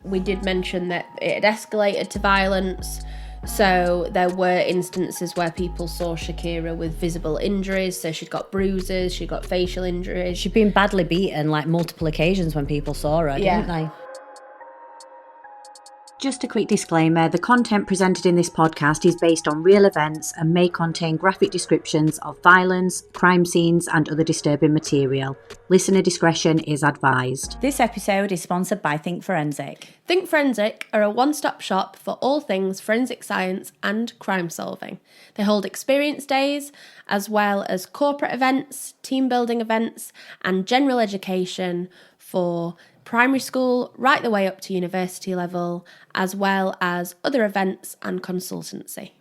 we did mention that it had escalated to violence. So there were instances where people saw Shakira with visible injuries. So she'd got bruises, she'd got facial injuries. She'd been badly beaten like multiple occasions when people saw her, didn't they? Just a quick disclaimer, the content presented in this podcast is based on real events and may contain graphic descriptions of violence, crime scenes and other disturbing material. Listener discretion is advised. This episode is sponsored by Think Forensic. Think Forensic are a one-stop shop for all things forensic science and crime solving. They hold experience days, as well as corporate events, team building events, and general education for primary school right the way up to university level, as well as other events and consultancy.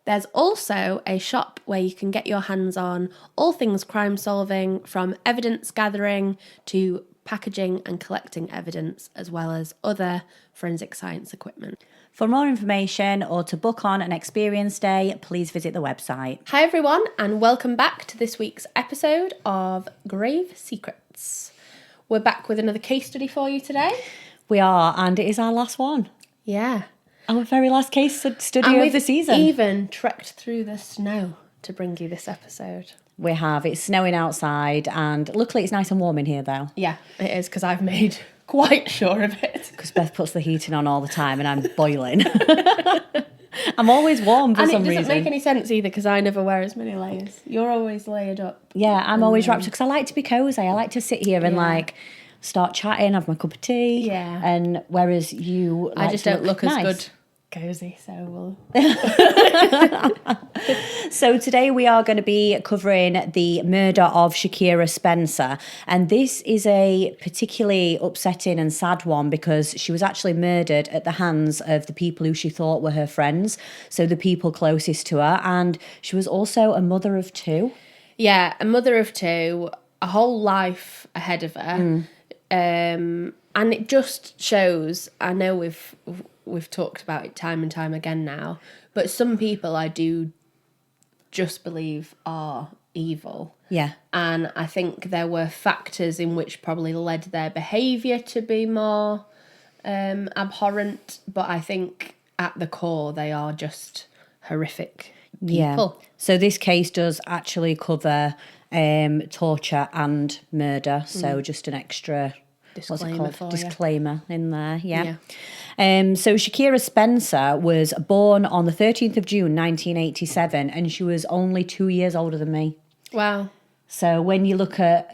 There's also a shop where you can get your hands on all things crime solving, from evidence gathering to packaging and collecting evidence, as well as other forensic science equipment. For more information or to book on an experience day, please visit the website. Hi everyone, and welcome back to this week's episode of Grave Secrets. We're back with another case study for you today. We are, and it is our last one. Yeah. Our very last case study of the season. And we've even trekked through the snow to bring you this episode. We have. It's snowing outside, and luckily it's nice and warm in here, though. Yeah, it is, because I've made quite sure of it. Because Beth puts the heating on all the time, and I'm boiling. I'm always warm for some reason. And it doesn't make any sense either, because I never wear as many layers. You're always layered up. Yeah, I'm always wrapped up, because I like to be cosy. I like to sit here and start chatting, have my cup of tea. Yeah. And whereas you I just don't look nice. as good cozy, so we'll... So today we are going to be covering the murder of Shakira Spencer, and this is a particularly upsetting and sad one because she was actually murdered at the hands of the people who she thought were her friends, so the people closest to her, and she was also a mother of two. Yeah, a mother of two, a whole life ahead of her. And it just shows, I know we've talked about it time and time again now, but some people I do just believe are evil. Yeah. And I think there were factors in which probably led their behaviour to be more abhorrent, but I think at the core they are just horrific people. Yeah. So this case does actually cover torture and murder, so just an extra... disclaimer in there, yeah. So Shakira Spencer was born on the 13th of June 1987, and she was only 2 years older than me. Wow. So when you look at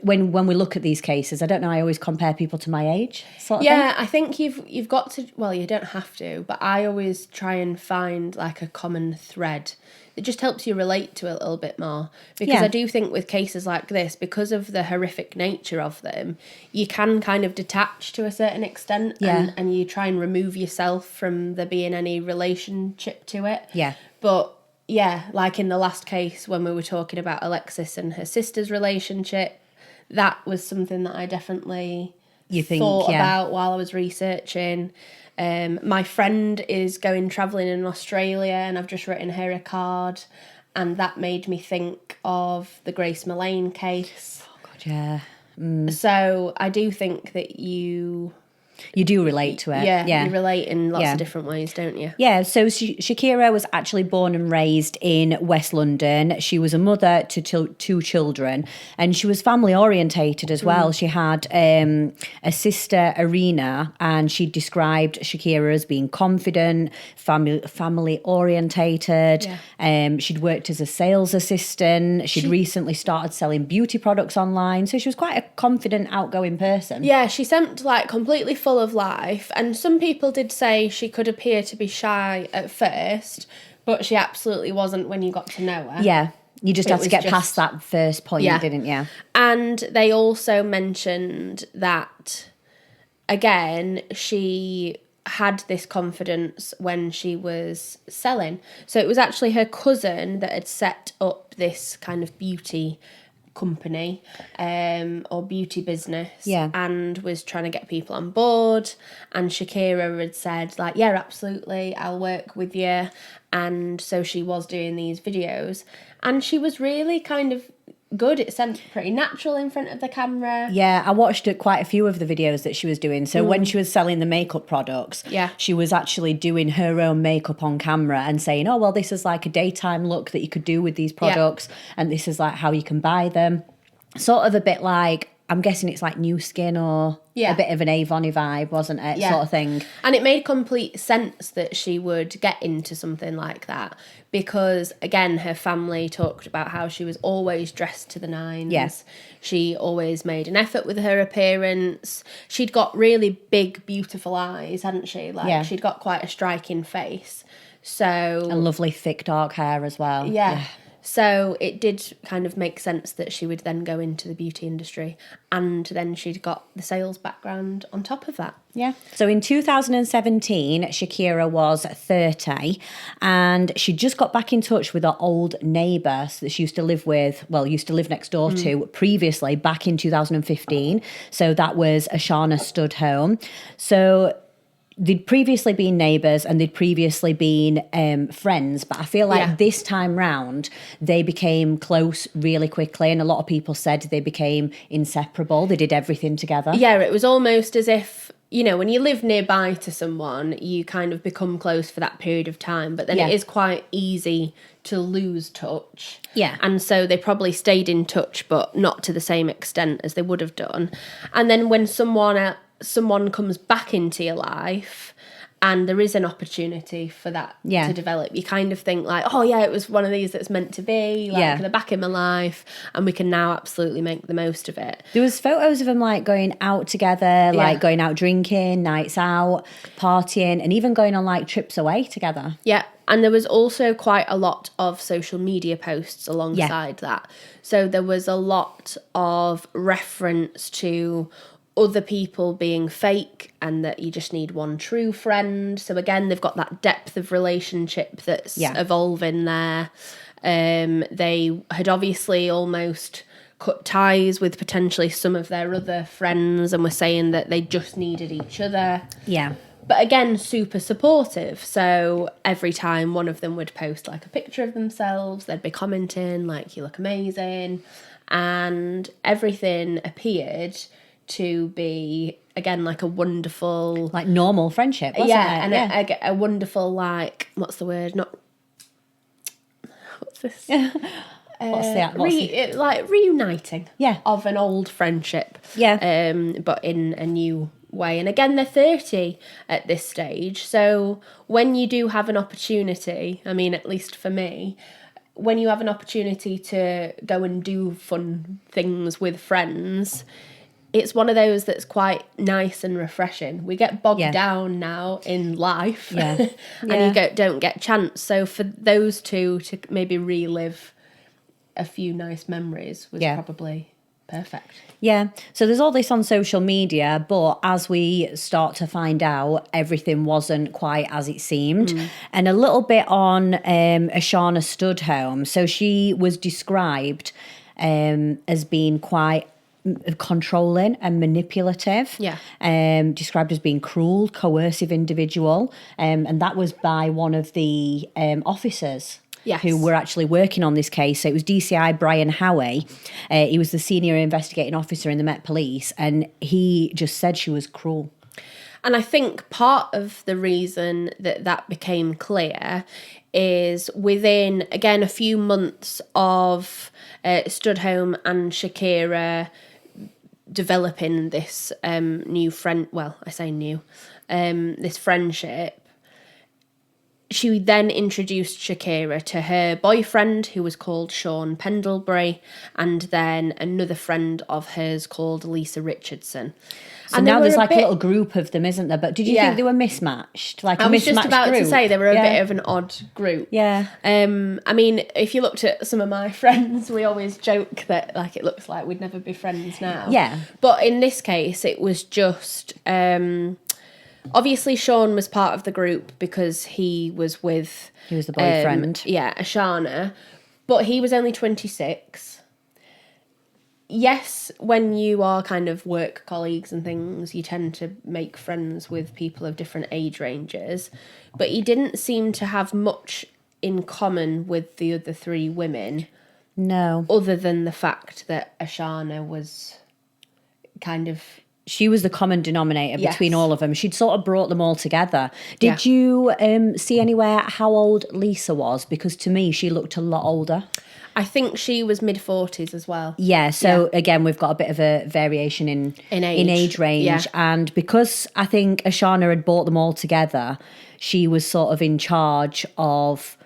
when we look at these cases, I don't know, I always compare people to my age, sort of thing. I think you've got to, well, you don't have to, but I always try and find like a common thread. It just helps you relate to it a little bit more. Because I do think with cases like this, because of the horrific nature of them, you can kind of detach to a certain extent and you try and remove yourself from there being any relationship to it. Yeah. But yeah, like in the last case when we were talking about Alexis and her sister's relationship, that was something that I definitely thought about while I was researching. My friend is going travelling in Australia, and I've just written her a card, and that made me think of the Grace Mullane case. Oh God, yeah. So I do think that you do relate to it. Yeah, you relate in lots of different ways, don't you? Yeah, so Shakira was actually born and raised in West London. She was a mother to two children, and she was family orientated as well. She had a sister, Irina, and she described Shakira as being confident, family orientated. Yeah. She'd worked as a sales assistant. She'd recently started selling beauty products online, so she was quite a confident, outgoing person. Yeah, she seemed like completely full of life, and some people did say she could appear to be shy at first, but she absolutely wasn't when you got to know her. Yeah, you just had to get past that first point, didn't you? And they also mentioned that, again, she had this confidence when she was selling. So it was actually her cousin that had set up this kind of beauty company or beauty business, and was trying to get people on board, and Shakira had said like, yeah, absolutely, I'll work with you. And so she was doing these videos, and she was really kind of good. It seemed pretty natural in front of the camera. Yeah, I watched quite a few of the videos that she was doing. So when she was selling the makeup products, she was actually doing her own makeup on camera and saying, oh, well, this is like a daytime look that you could do with these products. And this is like how you can buy them. Sort of a bit like, I'm guessing it's like New Skin or a bit of an Avon-y vibe, wasn't it? Sort of thing. And it made complete sense that she would get into something like that because, again, her family talked about how she was always dressed to the nines. Yes. She always made an effort with her appearance. She'd got really big, beautiful eyes, hadn't she? Like, she'd got quite a striking face. So... And lovely, thick, dark hair as well. Yeah. So it did kind of make sense that she would then go into the beauty industry, and then she'd got the sales background on top of that. Yeah. So in 2017, Shakira was 30 and she just got back in touch with her old neighbour that she used to live with, used to live next door to previously back in 2015. So that was Ashana Studholme. So they'd previously been neighbours and they'd previously been friends, but I feel like this time round they became close really quickly, and a lot of people said they became inseparable. They did everything together. Yeah, it was almost as if, you know, when you live nearby to someone, you kind of become close for that period of time, but then it is quite easy to lose touch. Yeah. And so they probably stayed in touch, but not to the same extent as they would have done. And then when someone comes back into your life and there is an opportunity for that to develop, you kind of think like, oh yeah, it was one of these that's meant to be, like they're back in my life and we can now absolutely make the most of it. There was photos of them like going out together, like going out drinking, nights out, partying, and even going on like trips away together. Yeah. And there was also quite a lot of social media posts alongside that. So there was a lot of reference to other people being fake and that you just need one true friend. So again, they've got that depth of relationship that's evolving there. They had obviously almost cut ties with potentially some of their other friends and were saying that they just needed each other. Yeah. But again, super supportive. So every time one of them would post like a picture of themselves, they'd be commenting like, you look amazing. And everything appeared to be, again, like a wonderful... Like normal friendship, wasn't it? And a wonderful, like, what's the word? What's this? Like reuniting of an old friendship. Yeah. But in a new way. And again, they're 30 at this stage. So when you do have an opportunity, I mean, at least for me, when you have an opportunity to go and do fun things with friends... It's one of those that's quite nice and refreshing. We get bogged down now in life and you don't get a chance. So for those two to maybe relive a few nice memories was probably perfect. Yeah. So there's all this on social media, but as we start to find out, everything wasn't quite as it seemed. And a little bit on Ashana Studholme. So she was described as being quite controlling and manipulative, described as being cruel, coercive individual, and that was by one of the officers who were actually working on this case. So it was DCI Brian Howie. He was the senior investigating officer in the Met Police, and he just said she was cruel. And I think part of the reason that became clear is within, again, a few months of Studholme and Shakira developing this new friend, well, I say new, this friendship, she then introduced Shakira to her boyfriend, who was called Sean Pendlebury, and then another friend of hers called Lisa Richardson. So now there's like a little group of them, isn't there? But did you think they were mismatched? Like I was just about to say they were a bit of an odd group. Yeah. I mean, if you looked at some of my friends, we always joke that like it looks like we'd never be friends now. Yeah. But in this case, it was just obviously Sean was part of the group because he was with... He was the boyfriend. Ashana. But he was only 26. Yes, when you are kind of work colleagues and things, you tend to make friends with people of different age ranges. But he didn't seem to have much in common with the other three women No. Other than the fact that Ashana was kind of... She was the common denominator between all of them. She'd sort of brought them all together. Did you see anywhere how old Lisa was? Because to me, she looked a lot older. I think she was mid-40s as well. Yeah, so again, we've got a bit of a variation in age range. Yeah. And because I think Ashana had brought them all together, she was sort of in charge of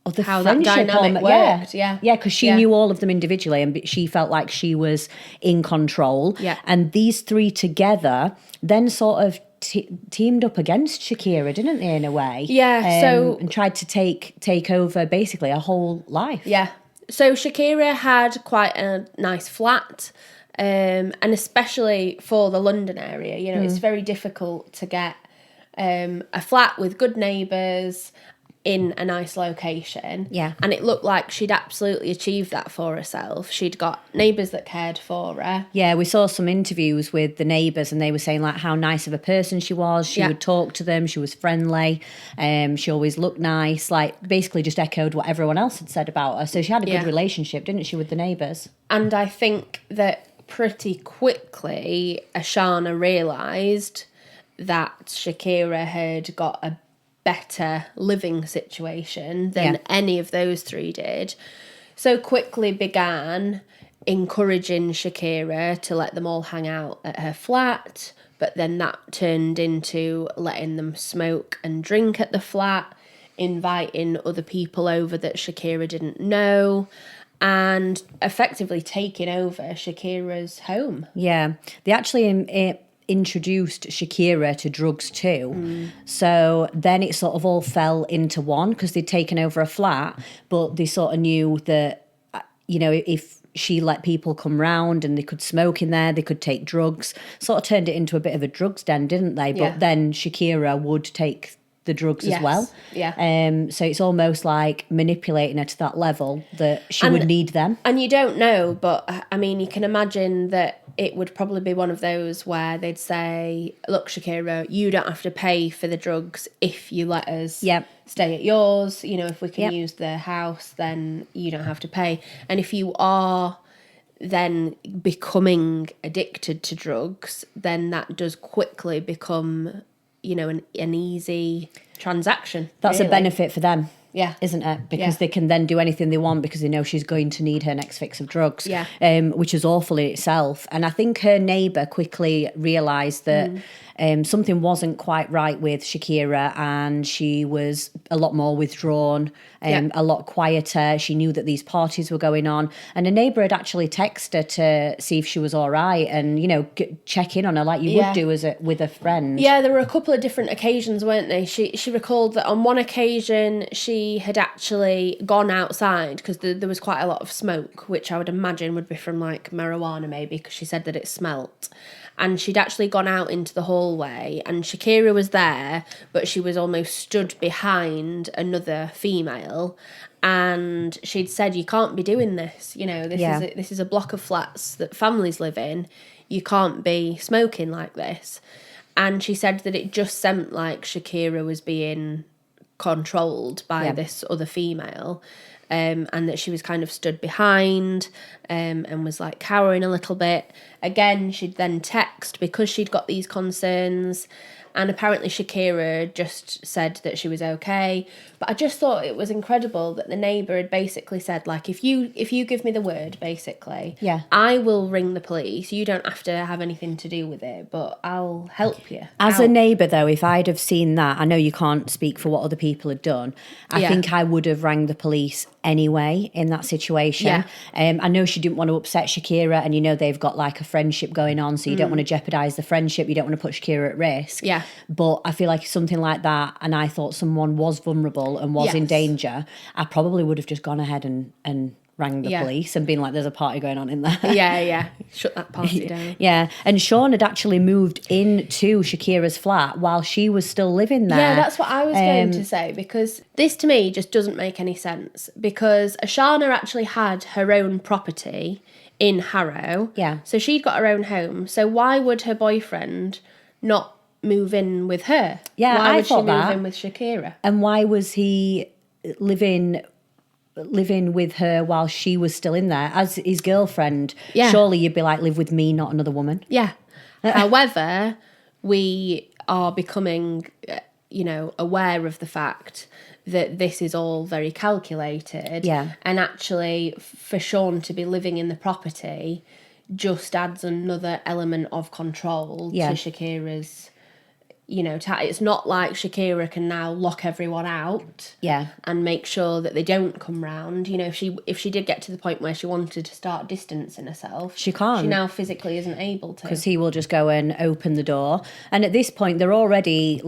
the how that friendship dynamic worked. Yeah, because she knew all of them individually, and she felt like she was in control. Yeah. And these three together then sort of teamed up against Shakira, didn't they, in a way? Yeah. And tried to take over basically her whole life. Yeah. So Shakira had quite a nice flat, and especially for the London area, you know, it's very difficult to get a flat with good neighbours in a nice location. Yeah. And it looked like she'd absolutely achieved that for herself. She'd got neighbours that cared for her. Yeah, we saw some interviews with the neighbours and they were saying like how nice of a person she was. She would talk to them. She was friendly. She always looked nice. Like basically just echoed what everyone else had said about her. So she had a good relationship, didn't she, with the neighbours? And I think that pretty quickly Ashana realised that Shakira had got a better living situation than any of those three did. So quickly began encouraging Shakira to let them all hang out at her flat, but then that turned into letting them smoke and drink at the flat, inviting other people over that Shakira didn't know, and effectively taking over Shakira's home. Yeah, they actually introduced Shakira to drugs too. So then it sort of all fell into one because they'd taken over a flat, but they sort of knew that, you know, if she let people come round and they could smoke in there, they could take drugs, sort of turned it into a bit of a drugs den, didn't they? But then Shakira would take the drugs as well. Yeah. So it's almost like manipulating her to that level that she would need them. And you don't know, but I mean, you can imagine that it would probably be one of those where they'd say, look, Shakira, you don't have to pay for the drugs if you let us stay at yours. You know, if we can use the house, then you don't have to pay. And if you are then becoming addicted to drugs, then that does quickly become, you know, an easy transaction. That's a benefit for them. Yeah. Isn't it? Because they can then do anything they want because they know she's going to need her next fix of drugs. Yeah. Which is awful in itself. And I think her neighbour quickly realised that something wasn't quite right with Shakira and she was a lot more withdrawn, a lot quieter. She knew that these parties were going on. And a neighbour had actually texted her to see if she was all right and, you know, check in on her like you would do with a friend. Yeah, there were a couple of different occasions, weren't they? She recalled that on one occasion she had actually gone outside because there was quite a lot of smoke, which I would imagine would be from like marijuana maybe, because she said that it smelt. And she'd actually gone out into the hallway and Shakira was there, but she was almost stood behind another female. And she'd said, you can't be doing this. You know, this is a block of flats that families live in. You can't be smoking like this. And she said that it just seemed like Shakira was being controlled by this other female, and that she was kind of stood behind and was like cowering a little bit. Again, she'd then text because she'd got these concerns, and apparently Shakira just said that she was okay. But I just thought it was incredible that the neighbour had basically said, like, if you give me the word, basically, I will ring the police. You don't have to have anything to do with it, but I'll help you. As a neighbour, though, if I'd have seen that, I know you can't speak for what other people had done. I think I would have rang the police anyway in that situation. I know she didn't want to upset Shakira, and you know they've got like a friendship going on, so you don't want to jeopardise the friendship. You don't want to put Shakira at risk. But I feel like something like that, and I thought someone was vulnerable and was in danger, I probably would have just gone ahead and rang the police and been like, there's a party going on in there. Shut that party down. And Sean had actually moved into Shakira's flat while she was still living there. Yeah, that's what I was going to say, because this to me just doesn't make any sense, because Ashana actually had her own property in Harrow. So she'd got her own home. So why would her boyfriend not move in with her? Why would she move in with Shakira? And why was he living living with her while she was still in there as his girlfriend. Yeah. Surely you'd be like, live with me, not another woman. Yeah. However, we are becoming, aware of the fact that this is all very calculated. Yeah. And actually, for Sean to be living in the property just adds another element of control to Shakira's, it's not like Shakira can now lock everyone out and make sure that they don't come round. If she did get to the point where she wanted to start distancing herself, she can't. She now physically isn't able to. Because he will just go and open the door. And at this point, they're already,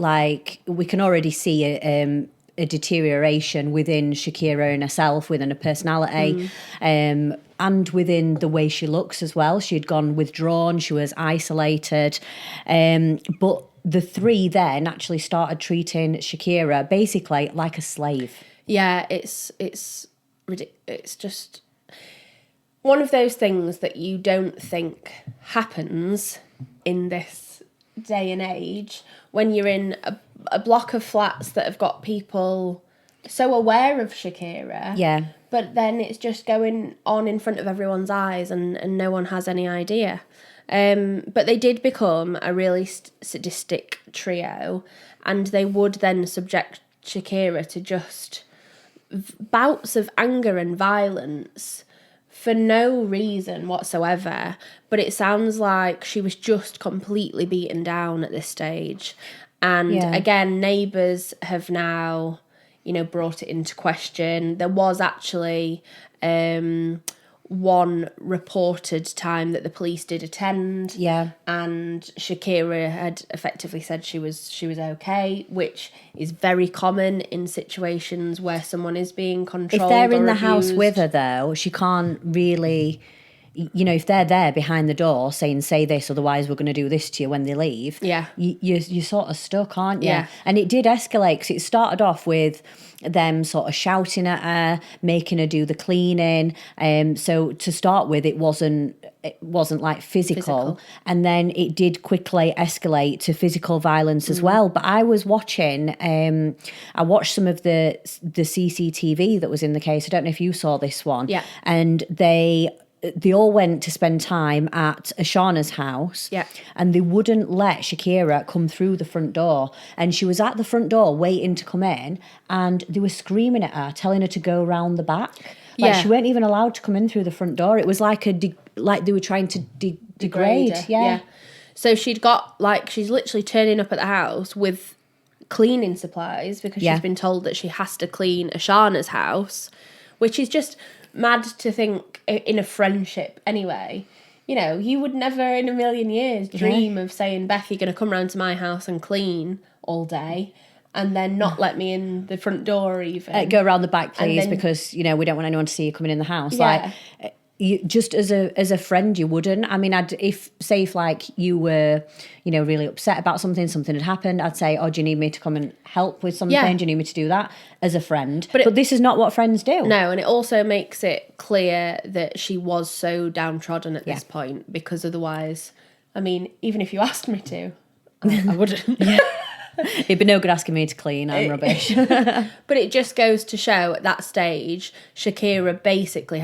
we can already see a deterioration within Shakira and herself, within her personality, and within the way she looks as well. She'd gone withdrawn, she was isolated, but the three then actually started treating Shakira basically like a slave. Yeah, it's just one of those things that you don't think happens in this day and age when you're in a block of flats that have got people so aware of Shakira. Yeah. But then it's just going on in front of everyone's eyes and no one has any idea. But they did become a really sadistic trio, and they would then subject Shakira to just bouts of anger and violence for no reason whatsoever. But it sounds like she was just completely beaten down at this stage. And again, neighbours have now, brought it into question. There was actually one reported time that the police did attend. Yeah. And Shakira had effectively said she was okay, which is very common in situations where someone is being controlled. If they're in the abused. house with her, though, she can't really, if they're there behind the door saying, say this, otherwise we're going to do this to you when they leave. Yeah. You're sort of stuck, aren't you? Yeah. And it did escalate because it started off with them sort of shouting at her, making her do the cleaning. So to start with, it wasn't like physical. And then it did quickly escalate to physical violence as well. But I was watching, I watched some of the CCTV that was in the case. I don't know if you saw this one. Yeah. And they all went to spend time at Ashana's house. Yeah. And they wouldn't let Shakira come through the front door. And she was at the front door waiting to come in, and they were screaming at her, telling her to go round the back. She weren't even allowed to come in through the front door. It was like like they were trying to degrade. Yeah. So she's literally turning up at the house with cleaning supplies because she's been told that she has to clean Ashana's house, which is just mad to think in a friendship anyway. You would never in a million years dream of saying, Beth, you're going to come round to my house and clean all day and then not let me in the front door even. Go around the back, please, because, we don't want anyone to see you coming in the house. Yeah. You just as a friend, you wouldn't. I mean, if you were, really upset about something had happened, I'd say, oh, do you need me to come and help with something? Yeah. Do you need me to do that as a friend? But this is not what friends do. No, and it also makes it clear that she was so downtrodden at this point, because otherwise, I mean, even if you asked me to, I wouldn't. It'd be no good asking me to clean. I'm rubbish. But it just goes to show at that stage, Shakira basically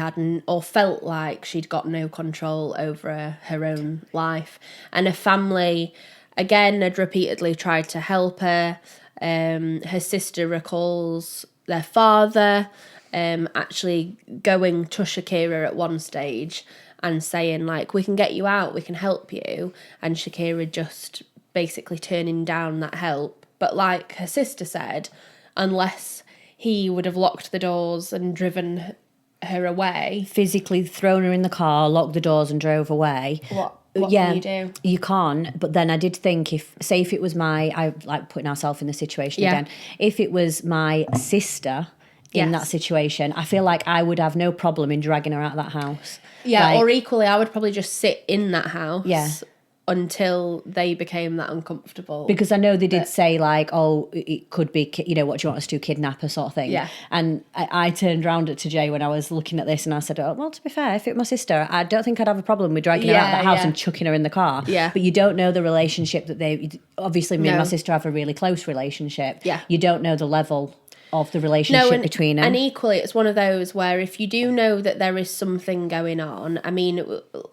felt like she'd got no control over her own life. And her family, again, had repeatedly tried to help her. Her sister recalls their father actually going to Shakira at one stage and saying, we can get you out, we can help you. And Shakira just basically turning down that help. But like her sister said, unless he would have locked the doors and driven her away, physically thrown her in the car, locked the doors and drove away, what can you do? You can't. But then I did think, if it was I like putting ourselves in the situation again, if it was my sister in that situation, I feel like I would have no problem in dragging her out of that house. Yeah, or equally, I would probably just sit in that house until they became that uncomfortable. Because I know they did say, it could be, what do you want us to do, kidnap her sort of thing. Yeah. And I turned around to Jay when I was looking at this and I said, oh, well, to be fair, if it was my sister, I don't think I'd have a problem with dragging her out of the house and chucking her in the car. Yeah. But you don't know the relationship that obviously me and my sister have a really close relationship. Yeah. You don't know the level of the relationship between them. And equally, it's one of those where if you do know that there is something going on, I mean,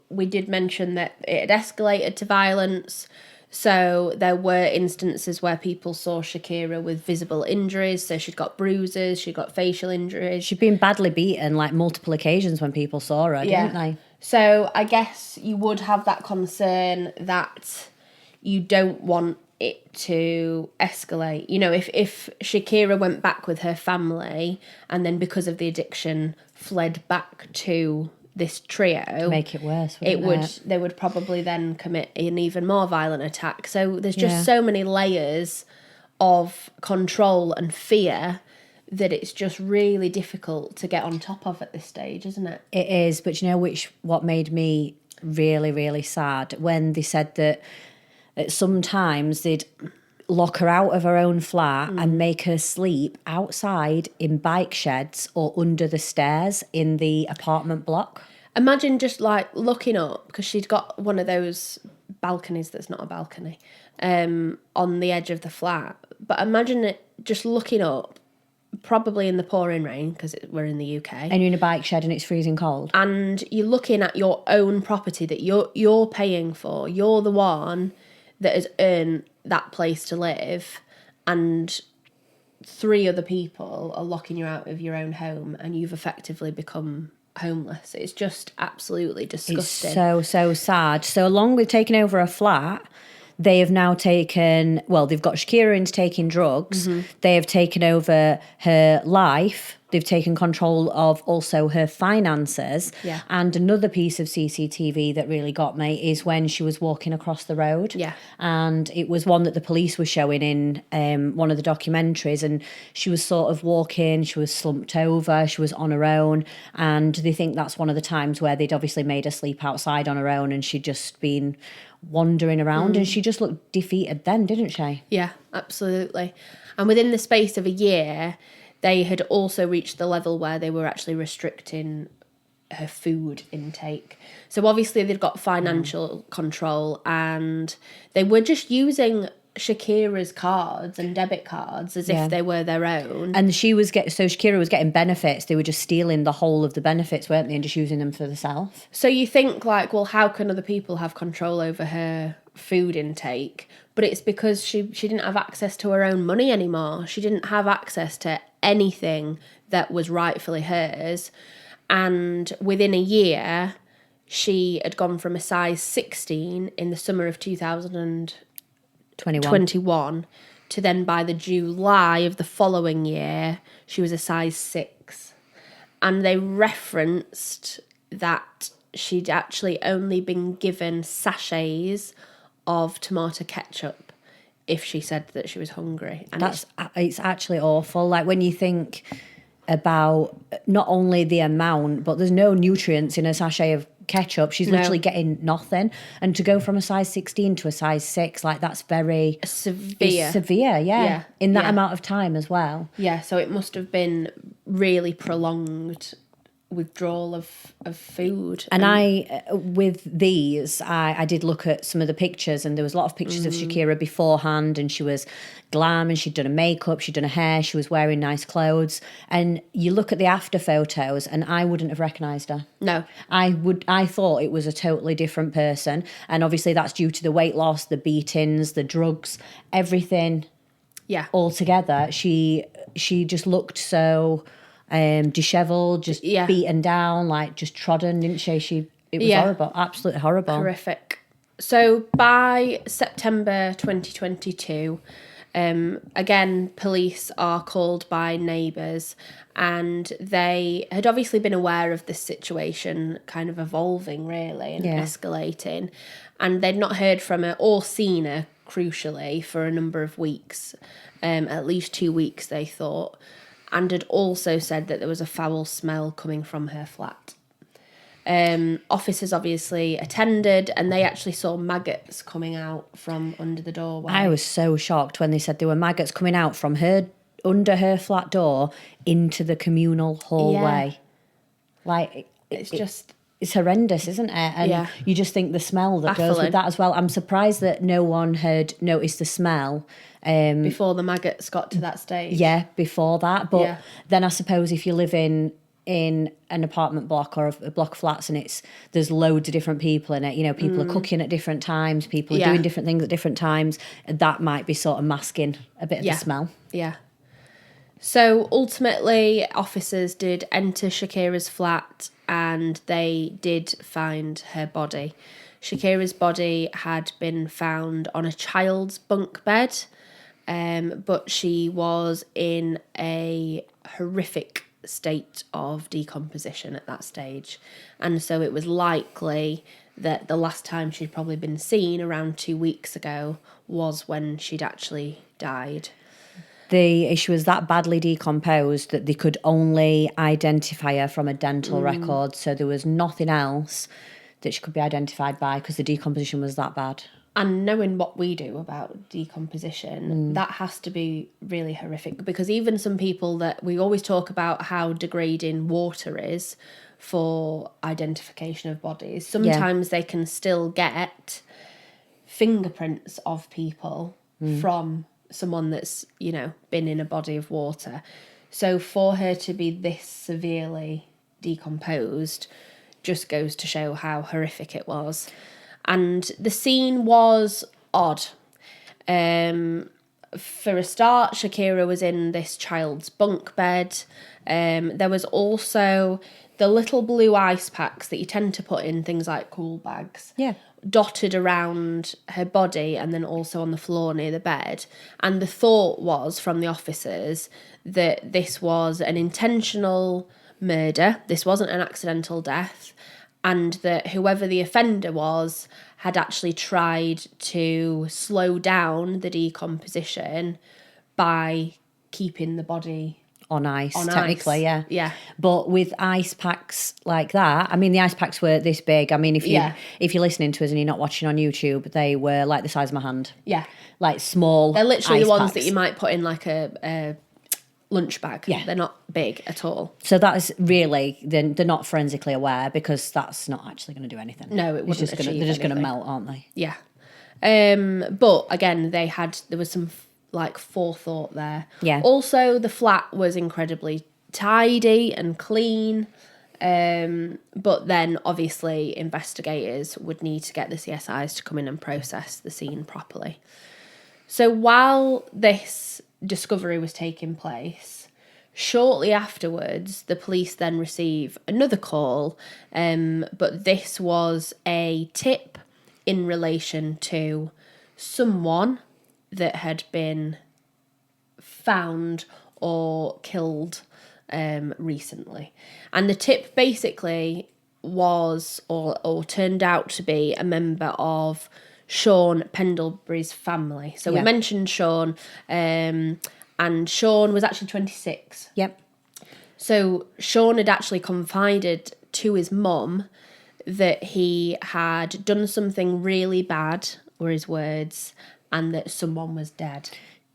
we did mention that it had escalated to violence. So there were instances where people saw Shakira with visible injuries. So she'd got bruises, she'd got facial injuries. She'd been badly beaten like multiple occasions when people saw her, didn't they? So I guess you would have that concern that you don't want it to escalate. You know, if Shakira went back with her family and then because of the addiction fled back to this trio, make it worse, they would probably then commit an even more violent attack. So there's just so many layers of control and fear that it's just really difficult to get on top of at this stage, isn't it? It is, but you know what made me really, really sad? When they said that sometimes they'd lock her out of her own flat and make her sleep outside in bike sheds or under the stairs in the apartment block. Imagine just like looking up, because she'd got one of those balconies that's not a balcony, on the edge of the flat. But imagine it just looking up, probably in the pouring rain, because we're in the UK. And you're in a bike shed and it's freezing cold. And you're looking at your own property that you're paying for. You're the one that has earned that place to live, and 3 other people are locking you out of your own home, and you've effectively become homeless. It's just absolutely disgusting. It's so sad. So along with taking over a flat, they have now taken, well, they've got Shakira into taking drugs. They have taken over her life. They've taken control of also her finances. Yeah. And another piece of CCTV that really got me is when she was walking across the road. Yeah. And it was one that the police were showing in one of the documentaries. And she was sort of walking, she was slumped over, she was on her own. And they think that's one of the times where they'd obviously made her sleep outside on her own and she'd just been wandering around. And she just looked defeated then, didn't she? Yeah, absolutely. And within the space of a year, they had also reached the level where they were actually restricting her food intake. So obviously they've got financial control, and they were just using Shakira's cards and debit cards as if they were their own. And Shakira was getting benefits. They were just stealing the whole of the benefits, weren't they, and just using them for themselves. So you think like, well, how can other people have control over her food intake? But it's because she didn't have access to her own money anymore. She didn't have access to anything that was rightfully hers. And within a year, she had gone from a size 16 in the summer of 2021 to then by the July of the following year, she was a size 6. And they referenced that she'd actually only been given sachets of tomato ketchup if she said that she was hungry. And it's actually awful. Like when you think about not only the amount, but there's no nutrients in a sachet of ketchup. She's literally getting nothing. And to go from a size 16 to a size 6, like that's very severe, yeah. In that amount of time as well. Yeah, so it must have been really prolonged withdrawal of food. And with these, I did look at some of the pictures, and there was a lot of pictures of Shakira beforehand, and she was glam, and she'd done her makeup, she'd done her hair, she was wearing nice clothes. And you look at the after photos, and I wouldn't have recognised her. No. I thought it was a totally different person. And obviously that's due to the weight loss, the beatings, the drugs, everything. Yeah. All together. She just looked so dishevelled, just beaten down, like just trodden, didn't she? It was horrible, absolutely horrible. Horrific. So by September 2022, again, police are called by neighbours, and they had obviously been aware of this situation kind of evolving really and escalating, and they'd not heard from her or seen her, crucially, for a number of weeks, at least 2 weeks they thought, and had also said that there was a foul smell coming from her flat. Officers obviously attended, and they actually saw maggots coming out from under the doorway. I was so shocked when they said there were maggots coming out from under her flat door into the communal hallway. Yeah. Like it's just It's horrendous, isn't it? And you just think the smell that goes with that as well. I'm surprised that no one had noticed the smell. Before the maggots got to that stage. Yeah, before that. But then I suppose if you live in an apartment block or a block of flats and there's loads of different people in it, you know, people are cooking at different times, people are doing different things at different times, that might be sort of masking a bit of the smell. Yeah. So ultimately, officers did enter Shakira's flat and they did find her body. Shakira's body had been found on a child's bunk bed, but she was in a horrific state of decomposition at that stage. And so it was likely that the last time she'd probably been seen, around 2 weeks ago, was when she'd actually died. She was that badly decomposed that they could only identify her from a dental record, so there was nothing else that she could be identified by because the decomposition was that bad. And knowing what we do about decomposition, that has to be really horrific, because even some people that we always talk about how degrading water is for identification of bodies, sometimes they can still get fingerprints of people from someone that's, you know, been in a body of water. So for her to be this severely decomposed just goes to show how horrific it was. And the scene was odd. For a start, Shakira was in this child's bunk bed. There was also the little blue ice packs that you tend to put in things like cool bags. Yeah. Dotted around her body and then also on the floor near the bed. And the thought was, from the officers, that this was an intentional murder. This wasn't an accidental death. And that whoever the offender was had actually tried to slow down the decomposition by keeping the body on ice, technically, yeah. Yeah. But with ice packs like that, I mean, the ice packs were this big. I mean, if you're listening to us and you're not watching on YouTube, they were like the size of my hand. Yeah. Like small. They're literally the ones packs that you might put in like a lunch bag. Yeah. They're not big at all. So that is really, they're not forensically aware, because that's not actually going to do anything. No, it wouldn't They're just going to melt, aren't they? Yeah. But again, there was some like forethought there. Yeah. Also, the flat was incredibly tidy and clean. But then obviously investigators would need to get the CSIs to come in and process the scene properly. So while this discovery was taking place, shortly afterwards, the police then receive another call, but this was a tip in relation to someone that had been found or killed recently. And the tip basically was or turned out to be a member of Sean Pendlebury's family. So we mentioned Sean, and Sean was actually 26. Yep. So Sean had actually confided to his mum that he had done something really bad, were his words, and that someone was dead.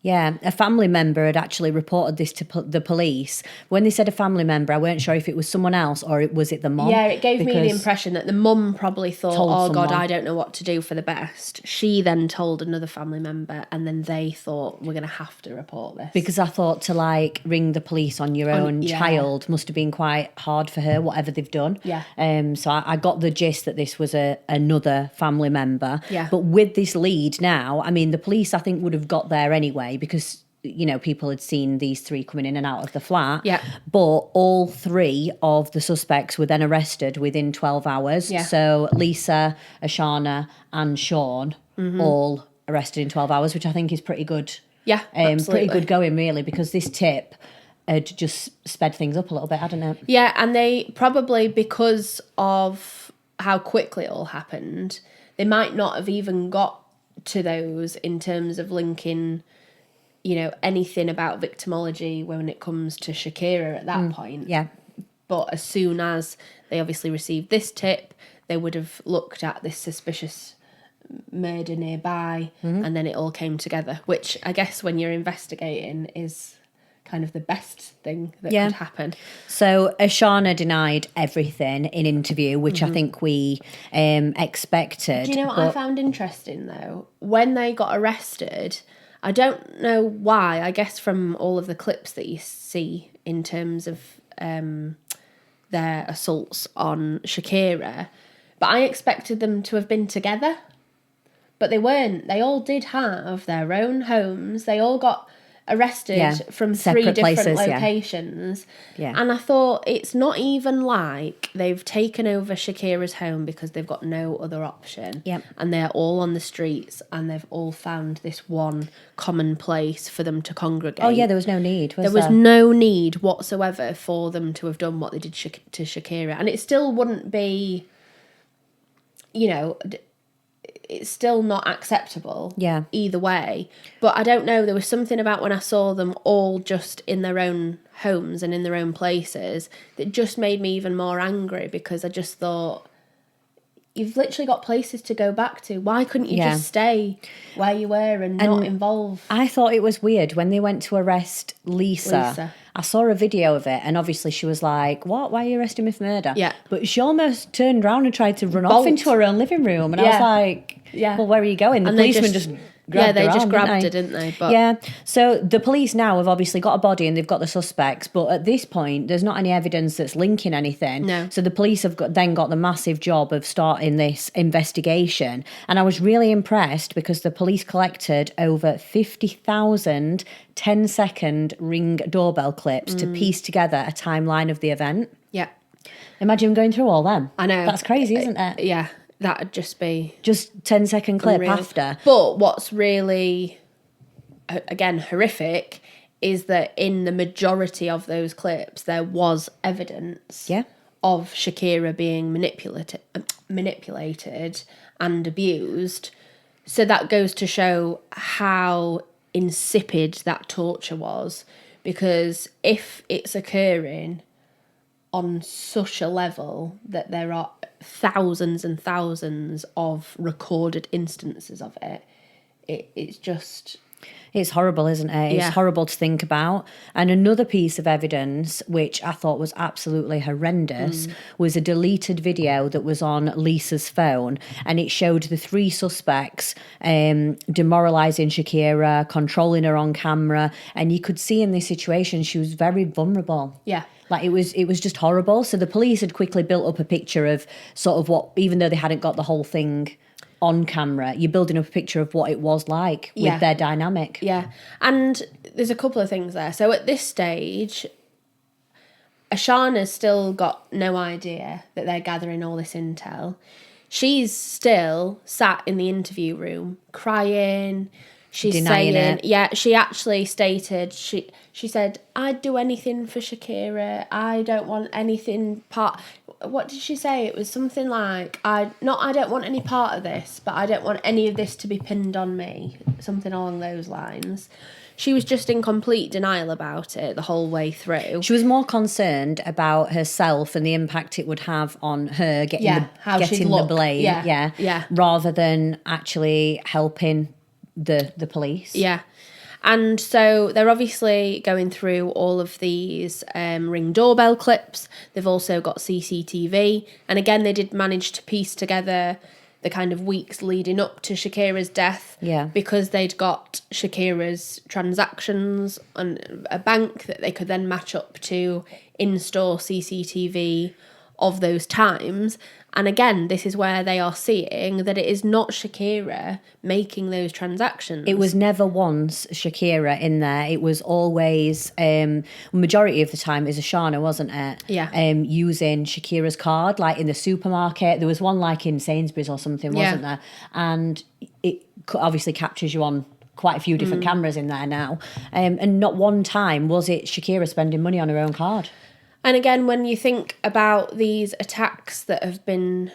Yeah, a family member had actually reported this to the police. When they said a family member, I weren't sure if it was someone else or was it the mum. Yeah, it gave me the impression that the mum probably thought, oh someone. God, I don't know what to do for the best. She then told another family member, and then they thought, we're going to have to report this. Because I thought to like ring the police on your own child must have been quite hard for her, whatever they've done. Yeah. So I got the gist that this was another family member. Yeah. But with this lead now, I mean, the police I think would have got there anyway, because, you know, people had seen these three coming in and out of the flat. Yeah. But all three of the suspects were then arrested within 12 hours. Yeah. So Lisa, Ashana and Sean all arrested in 12 hours, which I think is pretty good. Yeah, absolutely. Pretty good going, really, because this tip had just sped things up a little bit, hadn't it? Yeah, and they probably, because of how quickly it all happened, they might not have even got to those in terms of linking, you know, anything about victimology when it comes to Shakira at that point. Yeah. But as soon as they obviously received this tip, they would have looked at this suspicious murder nearby, and then it all came together, which I guess when you're investigating is kind of the best thing that Yeah. could happen. So Ashana denied everything in interview, which I think we expected. Do you know what I found interesting, though? When they got arrested, I don't know why, I guess from all of the clips that you see in terms of their assaults on Shakira, but I expected them to have been together. But they weren't. They all did have their own homes. They all got arrested from Separate 3 different places, locations. Yeah. And I thought, it's not even like they've taken over Shakira's home because they've got no other option. Yep. And they're all on the streets and they've all found this one common place for them to congregate. Oh, yeah, there was no need, There was no need whatsoever for them to have done what they did to Shakira. And it still wouldn't be, you know, it's still not acceptable either way. But I don't know, there was something about when I saw them all just in their own homes and in their own places that just made me even more angry, because I just thought, you've literally got places to go back to. Why couldn't you just stay where you were and not involve? I thought it was weird when they went to arrest Lisa. I saw a video of it, and obviously she was like, what? Why are you arresting me for murder? Yeah. But she almost turned around and tried to run off into her own living room. And I was like, well, where are you going? The policeman just grabbed her just arm, grabbed her, didn't they? But yeah. So the police now have obviously got a body and they've got the suspects, but at this point, there's not any evidence that's linking anything. No. So the police have then got the massive job of starting this investigation. And I was really impressed because the police collected over 50,000 10-second Ring doorbell clips to piece together a timeline of the event. Yeah. Imagine going through all them. I know. That's crazy, isn't it? Yeah. That'd just be... Just 10-second clip unreal. after. But what's really, again, horrific is that in the majority of those clips, there was evidence of Shakira being manipulated and abused. So that goes to show how insipid that torture was, because if it's occurring on such a level that there are thousands and thousands of recorded instances of it, it's just... It's horrible, isn't it? It's horrible to think about. And another piece of evidence, which I thought was absolutely horrendous, was a deleted video that was on Lisa's phone. And it showed the 3 suspects demoralising Shakira, controlling her on camera. And you could see in this situation, she was very vulnerable. Yeah. Like, it was just horrible. So the police had quickly built up a picture of sort of what, even though they hadn't got the whole thing on camera, you're building up a picture of what it was like with their dynamic. Yeah. And there's a couple of things there. So at this stage, Ashana's still got no idea that they're gathering all this intel. She's still sat in the interview room crying. She's denying saying, it. she actually stated, she said, I'd do anything for Shakira. I don't want anything part... What did she say? It was something like, I don't want any part of this, but I don't want any of this to be pinned on me. Something along those lines. She was just in complete denial about it the whole way through. She was more concerned about herself and the impact it would have on her getting the blame, rather than actually helping the police. Yeah. And so they're obviously going through all of these Ring doorbell clips. They've also got CCTV. And again, they did manage to piece together the kind of weeks leading up to Shakira's death. Yeah. Because they'd got Shakira's transactions on a bank that they could then match up to in-store CCTV of those times. And again, this is where they are seeing that it is not Shakira making those transactions. It was never once Shakira in there. It was always, majority of the time, is Ashana, wasn't it? Yeah. Using Shakira's card, like in the supermarket. There was one like in Sainsbury's or something, wasn't there? And it obviously captures you on quite a few different cameras in there now. And not one time was it Shakira spending money on her own card. And again, when you think about these attacks that have been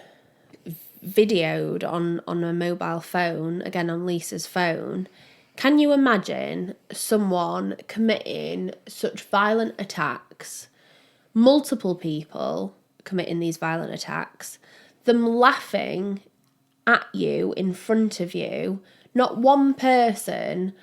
videoed on a mobile phone, again on Lisa's phone, can you imagine someone committing such violent attacks, multiple people committing these violent attacks, them laughing at you in front of you, not one person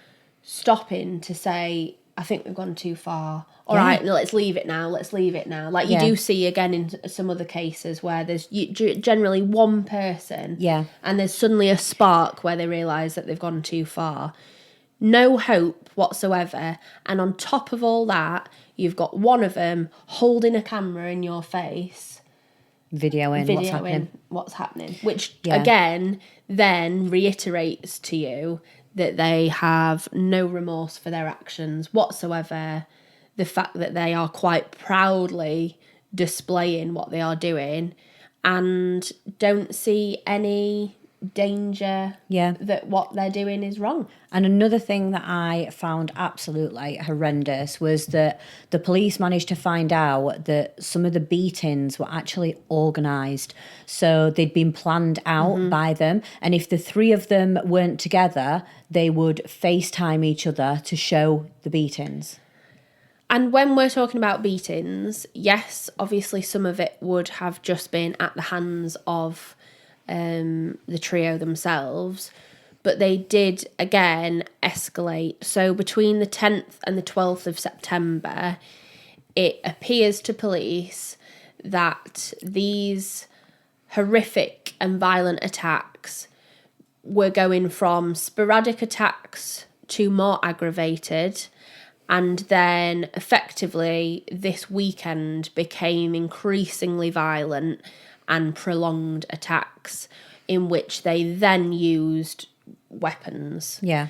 stopping to say, I think we've gone too far. All right, let's leave it now. Like you do see again in some other cases where there's generally one person, and there's suddenly a spark where they realise that they've gone too far. No hope whatsoever. And on top of all that, you've got one of them holding a camera in your face, videoing what's happening, which again then reiterates to you that they have no remorse for their actions whatsoever. The fact that they are quite proudly displaying what they are doing and don't see any danger that what they're doing is wrong. And another thing that I found absolutely horrendous was that the police managed to find out that some of the beatings were actually organised. So they'd been planned out by them. And if the three of them weren't together, they would FaceTime each other to show the beatings. And when we're talking about beatings, yes, obviously some of it would have just been at the hands of the trio themselves, but they did again escalate. So between the 10th and the 12th of September, it appears to police that these horrific and violent attacks were going from sporadic attacks to more aggravated, and then effectively this weekend became increasingly violent and prolonged attacks in which they then used weapons. Yeah.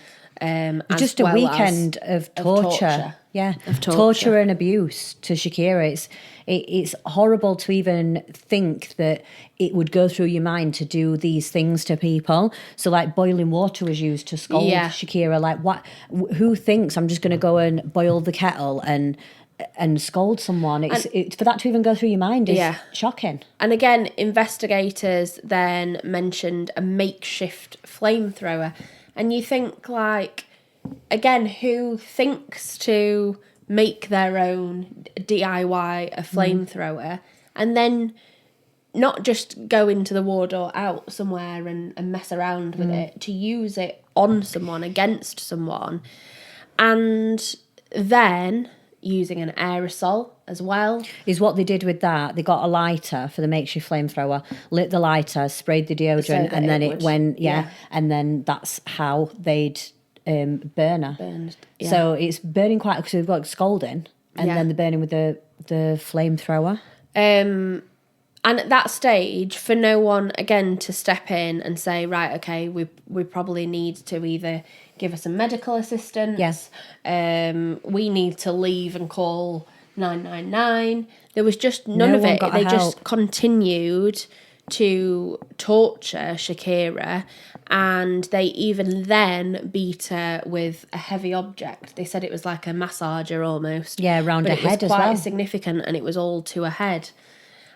Just a weekend of torture. Yeah. Of torture and abuse to Shakira. It's horrible to even think that it would go through your mind to do these things to people. So like boiling water was used to scold Shakira. Like who thinks I'm just going to go and boil the kettle and scold someone? For that to even go through your mind is shocking. And again, investigators then mentioned a makeshift flamethrower. And you think, like, again, who thinks to make their own DIY a flamethrower and then not just go into the ward or out somewhere and mess around with it, to use it on someone, against someone, and then using an aerosol as well. Is what they did with that. They got a lighter for the makeshift flamethrower, lit the lighter, sprayed the deodorant, and then it went, and then that's how they'd burn her. Burned, So it's burning quite, because we've got scalding, and then the burning with the flamethrower. And at that stage, for no one, again, to step in and say, right, okay, we probably need to either give us some medical assistance. Yes. We need to leave and call 999. There was just none of it. They just continued to torture Shakira, and they even then beat her with a heavy object. They said it was like a massager almost. Yeah, around her head as well. It was quite significant, and it was all to her head.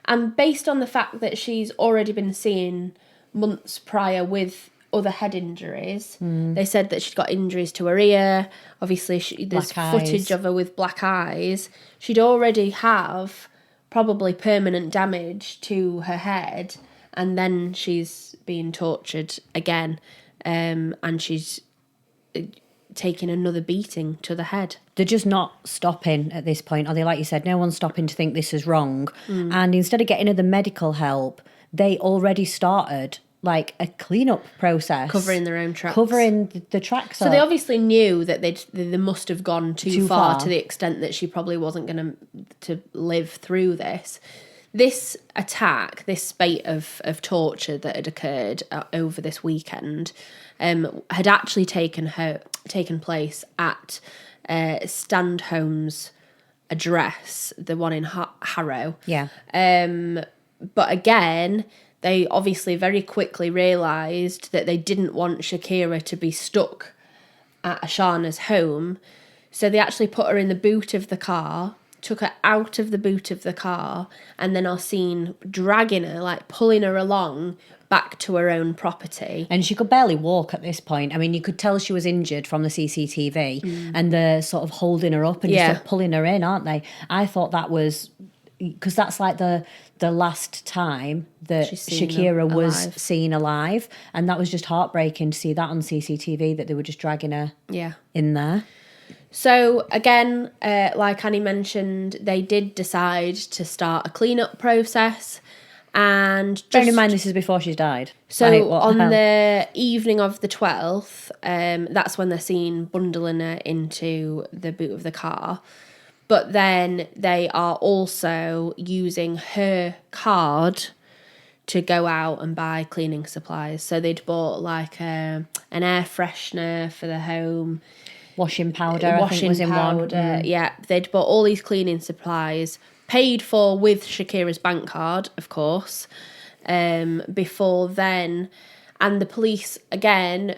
And based on the fact that she's already been seen months prior with other head injuries, they said that she'd got injuries to her ear. Obviously, there's footage of her with black eyes. She'd already have probably permanent damage to her head, and then she's being tortured again, and she's taking another beating to the head. They're just not stopping at this point, are they? Like you said, no one's stopping to think this is wrong. And instead of getting her the medical help, they already started like a cleanup process, covering their own tracks, covering the tracks. So they obviously knew that they must have gone too far to the extent that she probably wasn't going to live through this. This attack, this spate of torture that had occurred over this weekend, had actually taken place at Standholm's address, the one in Harrow. Yeah. But again, they obviously very quickly realised that they didn't want Shakira to be stuck at Ashana's home. So they actually put her in the boot of the car, took her out of the boot of the car, and then are seen dragging her, like pulling her along back to her own property. And she could barely walk at this point. I mean, you could tell she was injured from the CCTV, and they're sort of holding her up and just sort of pulling her in, aren't they? I thought that was, because that's like the last time that Shakira was seen alive, and that was just heartbreaking to see that on CCTV, that they were just dragging her in there. So again, like Annie mentioned, they did decide to start a clean-up process. And bearing in mind this is before she's died. So like, what on the hell? the evening of the 12th, that's when they're seen bundling her into the boot of the car. But then they are also using her card to go out and buy cleaning supplies. So they'd bought like an air freshener for the home. Washing powder, I think was in one. Yeah, they'd bought all these cleaning supplies, paid for with Shakira's bank card, of course, before then. And the police, again,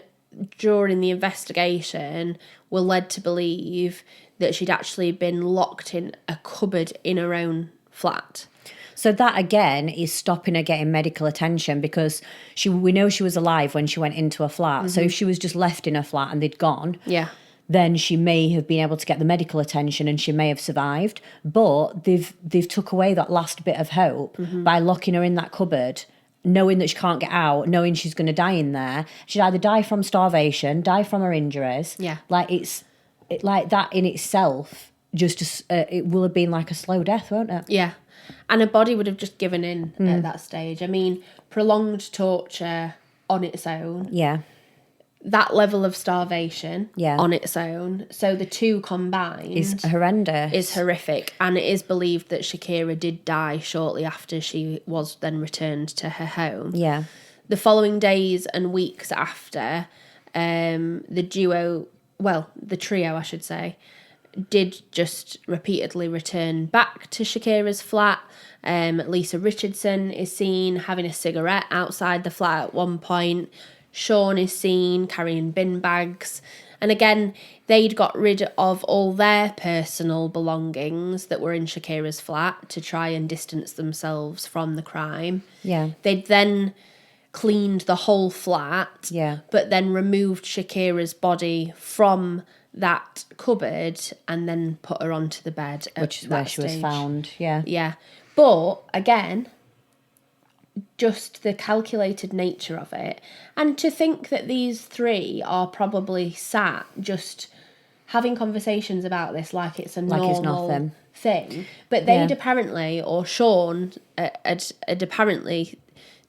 during the investigation, were led to believe that she'd actually been locked in a cupboard in her own flat. So that, again, is stopping her getting medical attention because we know she was alive when she went into a flat. So if she was just left in a flat and they'd gone... Yeah. then she may have been able to get the medical attention and she may have survived. But they've took away that last bit of hope by locking her in that cupboard, knowing that she can't get out, knowing she's going to die in there. She'd either die from starvation, die from her injuries. Yeah. Like, like that in itself, it will have been like a slow death, won't it? Yeah. And her body would have just given in at that stage. I mean, prolonged torture on its own. Yeah. That level of starvation on its own. So the two combined is horrendous. Is horrific. And it is believed that Shakira did die shortly after she was then returned to her home. Yeah. The following days and weeks after, the trio, I should say, did just repeatedly return back to Shakira's flat. Lisa Richardson is seen having a cigarette outside the flat at one point. Sean is seen carrying bin bags. And again, they'd got rid of all their personal belongings that were in Shakira's flat to try and distance themselves from the crime. Yeah. They'd then cleaned the whole flat. Yeah. But then removed Shakira's body from that cupboard and then put her onto the bed. Which is where she was found. Yeah. Yeah. But again, just the calculated nature of it. And to think that these three are probably sat just having conversations about this like it's a normal thing. But they'd apparently, or Sean had apparently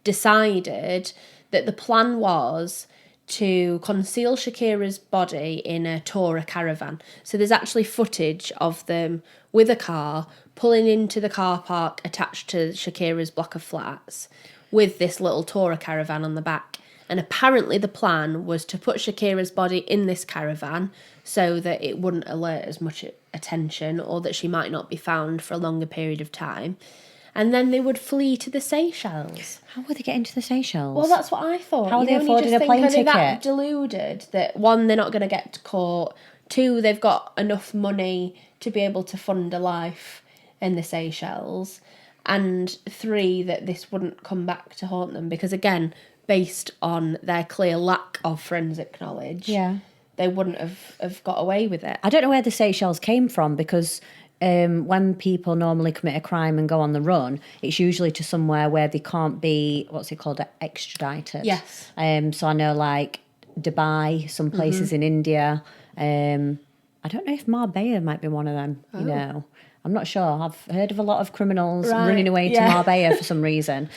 decided that the plan was to conceal Shakira's body in a Tourer caravan. So there's actually footage of them with a car pulling into the car park attached to Shakira's block of flats with this little Tourer caravan on the back. And apparently the plan was to put Shakira's body in this caravan so that it wouldn't alert as much attention or that she might not be found for a longer period of time. And then they would flee to the Seychelles. How would they get into the Seychelles? Well, that's what I thought. How are they affording a plane ticket? Are they that deluded that, one, they're not going to get caught, two, they've got enough money to be able to fund a life in the Seychelles, and three, that this wouldn't come back to haunt them because, again, based on their clear lack of forensic knowledge, they wouldn't have got away with it. I don't know where the Seychelles came from because when people normally commit a crime and go on the run, it's usually to somewhere where they can't be, extradited. Yes. So I know like Dubai, some places in India. I don't know if Marbella might be one of them, you know. I'm not sure. I've heard of a lot of criminals running away to Marbella for some reason.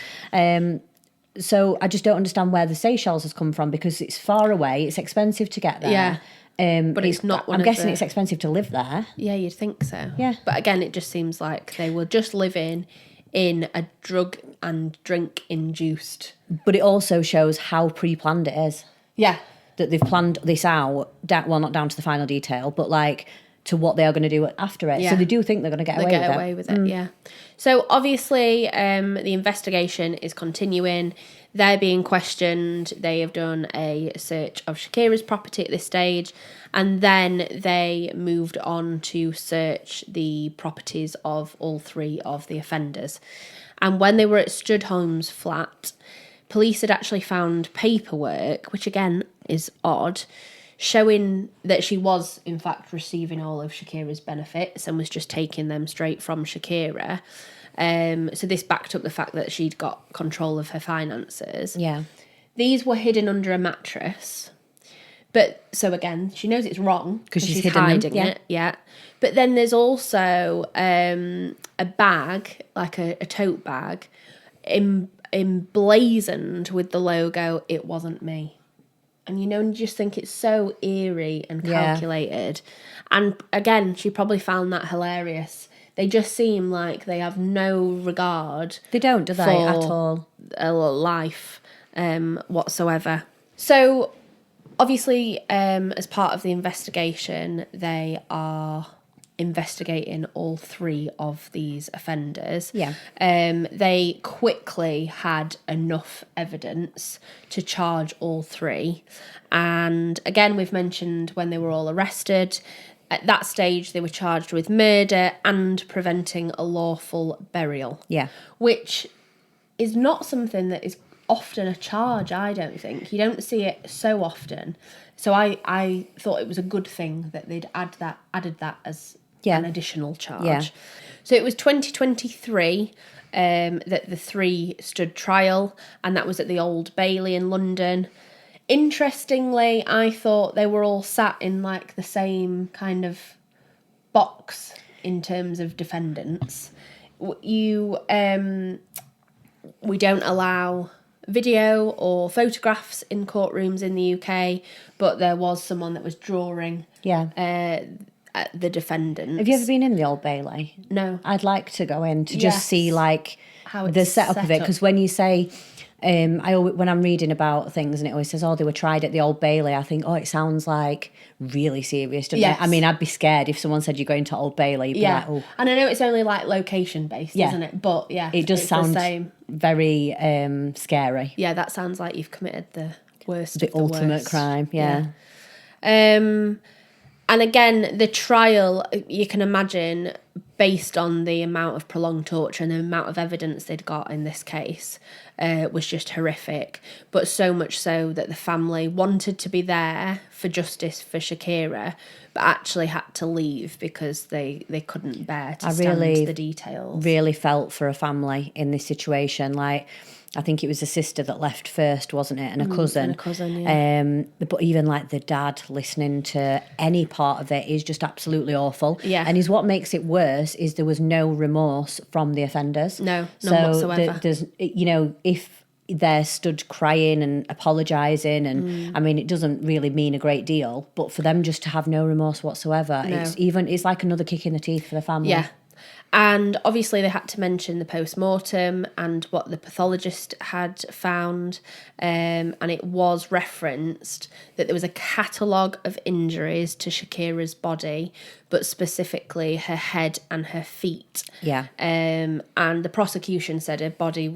So I just don't understand where the Seychelles has come from because it's far away. It's expensive to get there. Yeah. But it's not I'm guessing it's expensive to live there. Yeah, you'd think so. Yeah. But again, it just seems like they were just living in a drug and drink induced. But it also shows how pre-planned it is. Yeah. That they've planned this out, well, not down to the final detail, but like to what they are going to do after it. Yeah. So they do think they're going to get away with it. Yeah. So obviously the investigation is continuing. They're being questioned. They have done a search of Shakira's property at this stage. And then they moved on to search the properties of all three of the offenders. And when they were at Studholm's flat, police had actually found paperwork, which again is odd, showing that she was in fact receiving all of Shakira's benefits and was just taking them straight from Shakira. So this backed up the fact that she'd got control of her finances. Yeah. These were hidden under a mattress But so again, she knows it's wrong because she's hiding them. it. Yeah. But then there's also a bag, like a tote bag, emblazoned with the logo, "It wasn't me." And you just think it's so eerie and calculated. And again, she probably found that hilarious. They just seem like they have no regard. They don't, do they, at all? A life whatsoever. So, obviously, as part of the investigation, they are investigating all 3 of these offenders. Yeah. They quickly had enough evidence to charge all 3. And again, we've mentioned when they were all arrested. At that stage, they were charged with murder and preventing a lawful burial. Yeah. Which is not something that is often a charge, I don't think. You don't see it so often. So I thought it was a good thing that they'd added that as an additional charge. Yeah. So it was 2023 that the 3 stood trial, and that was at the Old Bailey in London. Interestingly, I thought they were all sat in like the same kind of box in terms of defendants. We don't allow video or photographs in courtrooms in the UK, but there was someone that was drawing at the defendants. Have you ever been in the Old Bailey? No. I'd like to go in to just see like how the setup of it, because when you say when I'm reading about things and it always says, "Oh, they were tried at the Old Bailey," I think, "Oh, it sounds like really serious." Doesn't it? I mean, I'd be scared if someone said you're going to Old Bailey. You'd be like, "Oh." And I know it's only like location based, isn't it? But it does sound very scary. Yeah, that sounds like you've committed the worst, the ultimate worst crime. Yeah. And again, the trial, you can imagine, based on the amount of prolonged torture and the amount of evidence they'd got in this case, was just horrific. But so much so that the family wanted to be there for justice for Shakira, but actually had to leave because they couldn't bear to stand the details. Really felt for a family in this situation. Like, I think it was a sister that left first, wasn't it? And a cousin. And a cousin, yeah. But even like the dad listening to any part of it is just absolutely awful. Yeah. And what makes it worse is there was no remorse from the offenders. No, none whatsoever. There's, if they're stood crying and apologising, and I mean, it doesn't really mean a great deal, but for them just to have no remorse whatsoever, it's like another kick in the teeth for the family. Yeah. And obviously they had to mention the post-mortem and what the pathologist had found, and it was referenced that there was a catalogue of injuries to Shakira's body, but specifically her head and her feet. Yeah. And the prosecution said her body